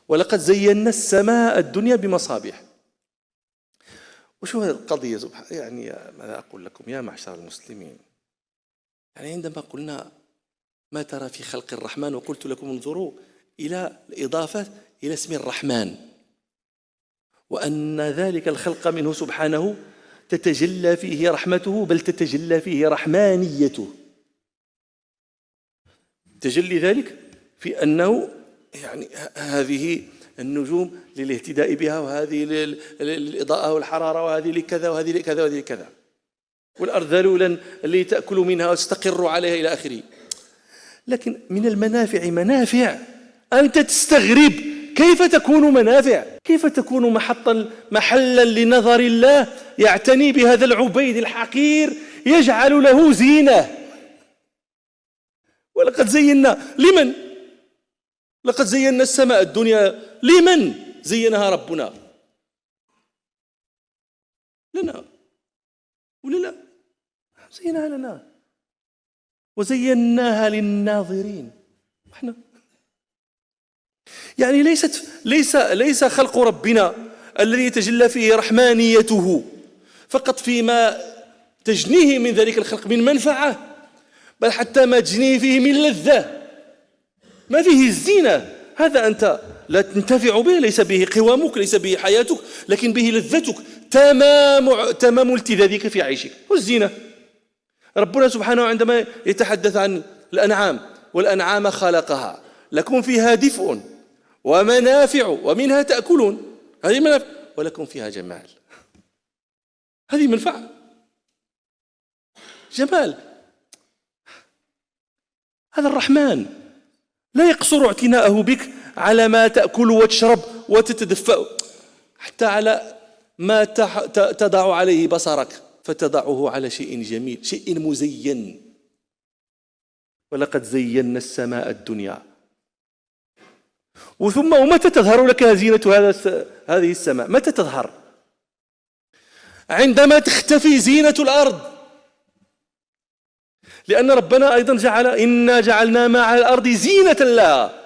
ولقد زينا السماء الدنيا بمصابيح. وشو هذه القضية سبحان، يعني ماذا أقول لكم يا معشر المسلمين؟ يعني عندما قلنا ما ترى في خلق الرحمن، وقلت لكم انظروا إلى الإضافة إلى اسم الرحمن، وأن ذلك الخلق منه سبحانه تتجلى فيه رحمته، بل تتجلى فيه رحمانيته. تجلي ذلك في أنه يعني هذه النجوم للاهتداء بها، وهذه للإضاءة والحرارة، وهذه لكذا وهذه لكذا وهذه لكذا، والأرض ذلولا اللي تأكل منها وتستقر عليها إلى آخره. لكن من المنافع منافع أنت تستغرب كيف تكون منافع، كيف تكون محلا لنظر الله يعتني بهذا العبيد الحقير، يجعل له زينة. ولقد زينا لمن؟ لقد زينا السماء الدنيا لمن زينها ربنا؟ لنا ولا لا؟ زينها لنا وزيناها للناظرين. احنا يعني ليس خلق ربنا الذي يتجلى فيه رحمانيته فقط فيما تجنيه من ذلك الخلق من منفعة، بل حتى ما تجنيه فيه من لذة، ما فيه الزينة. هذا أنت لا تنتفع به، ليس به قوامك، ليس به حياتك، لكن به لذتك، تمام التذاذك في عيشك. والزينة ربنا سبحانه عندما يتحدث عن الأنعام، والأنعام خلقها لكم فيها دفء ومنافع ومنها تأكلون، هذه منافع، ولكم فيها جمال، هذه منفعة، جمال. هذا الرحمن لا يقصر اعتناءه بك على ما تأكل وتشرب وتتدفأ، حتى على ما تضع عليه بصرك فتضعه على شيء جميل، شيء مزين. ولقد زينا السماء الدنيا. وثم ومتى تظهر لك زينة هذه السماء؟ متى تظهر؟ عندما تختفي زينة الأرض، لأن ربنا أيضا إنا جعلنا ما على الأرض زينة لها.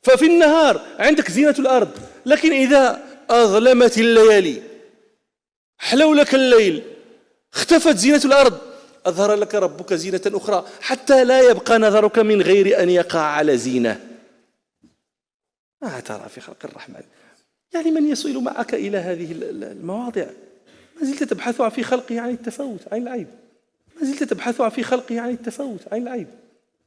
ففي النهار عندك زينة الأرض، لكن إذا أظلمت الليالي، حلو لك الليل، اختفت زينة الأرض، أظهر لك ربك زينة أخرى، حتى لا يبقى نظرك من غير أن يقع على زينة. ما ترى في خلق الرحمن؟ يعني من يصل معك إلى هذه المواضع؟ ما زلت تبحث في خلقه عن التفاوت عن العيب، ما زلت تبحث في خلقه عن التفاوت عن العيب.